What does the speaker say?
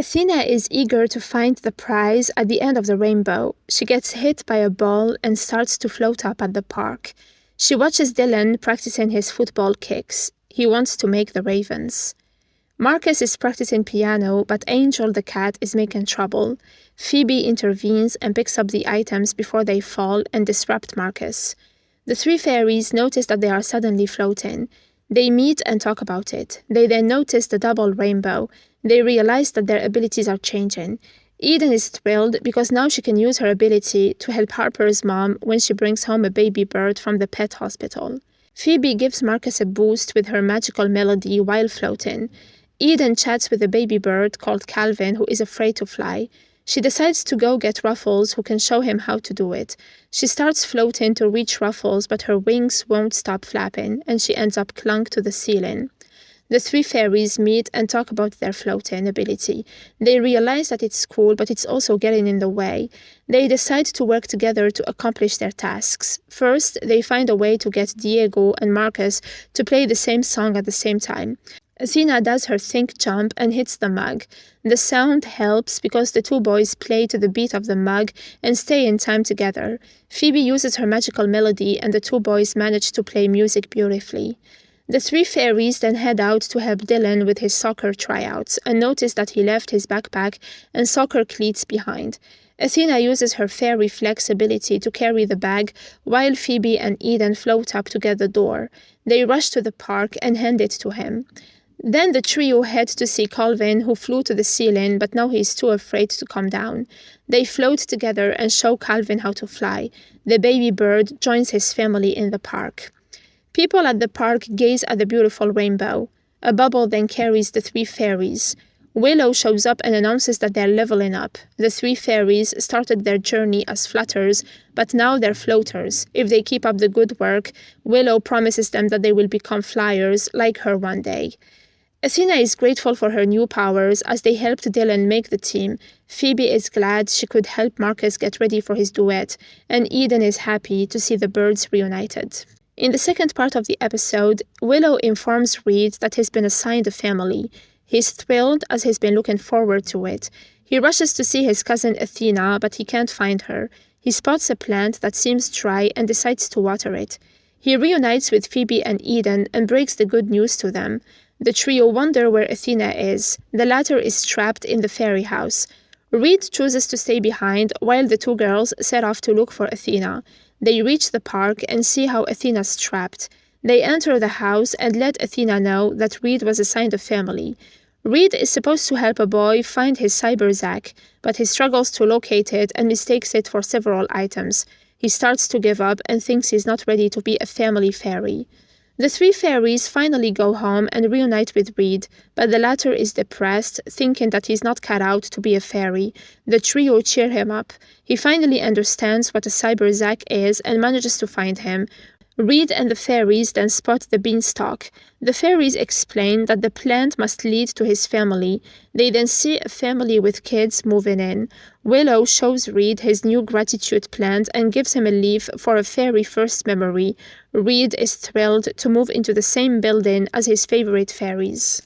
Athena is eager to find the prize at the end of the rainbow. She gets hit by a ball and starts to float up at the park. She watches Dylan practicing his football kicks. He wants to make the Ravens. Marcus is practicing piano, but Angel the cat is making trouble. Phoebe intervenes and picks up the items before they fall and disrupt Marcus. The three fairies notice that they are suddenly floating. They meet and talk about it. They then notice the double rainbow. They realize that their abilities are changing. Eden is thrilled because now she can use her ability to help Harper's mom when she brings home a baby bird from the pet hospital. Phoebe gives Marcus a boost with her magical melody while floating. Eden chats with a baby bird called Calvin who is afraid to fly. She decides to go get Ruffles, who can show him how to do it. She starts floating to reach Ruffles, but her wings won't stop flapping, and she ends up clung to the ceiling. The three fairies meet and talk about their floating ability. They realize that it's cool, but it's also getting in the way. They decide to work together to accomplish their tasks. First, they find a way to get Diego and Marcus to play the same song at the same time. Athena does her think jump and hits the mug. The sound helps because the two boys play to the beat of the mug and stay in time together. Phoebe uses her magical melody and the two boys manage to play music beautifully. The three fairies then head out to help Dylan with his soccer tryouts and notice that he left his backpack and soccer cleats behind. Athena uses her fairy flex ability to carry the bag while Phoebe and Eden float up to get the door. They rush to the park and hand it to him. Then the trio head to see Calvin, who flew to the ceiling, but now he is too afraid to come down. They float together and show Calvin how to fly. The baby bird joins his family in the park. People at the park gaze at the beautiful rainbow. A bubble then carries the three fairies. Willow shows up and announces that they're leveling up. The three fairies started their journey as flutters, but now they're floaters. If they keep up the good work, Willow promises them that they will become flyers like her one day. Athena is grateful for her new powers as they helped Dylan make the team. Phoebe is glad she could help Marcus get ready for his duet, and Eden is happy to see the birds reunited. In the second part of the episode, Willow informs Reed that he's been assigned a family. He's thrilled as he's been looking forward to it. He rushes to see his cousin Athena, but he can't find her. He spots a plant that seems dry and decides to water it. He reunites with Phoebe and Eden and breaks the good news to them. The trio wonder where Athena is. The latter is trapped in the fairy house. Reed chooses to stay behind while the two girls set off to look for Athena. They reach the park and see how Athena's trapped. They enter the house and let Athena know that Reed was assigned a family. Reed is supposed to help a boy find his cyberzack, but he struggles to locate it and mistakes it for several items. He starts to give up and thinks he's not ready to be a family fairy. The three fairies finally go home and reunite with Reed, but the latter is depressed, thinking that he's not cut out to be a fairy. The trio cheer him up. He finally understands what a cyberzack is and manages to find him. Reed and the fairies then spot the beanstalk. The fairies explain that the plant must lead to his family. They then see a family with kids moving in. Willow shows Reed his new gratitude plant and gives him a leaf for a fairy first memory. Reed is thrilled to move into the same building as his favorite fairies.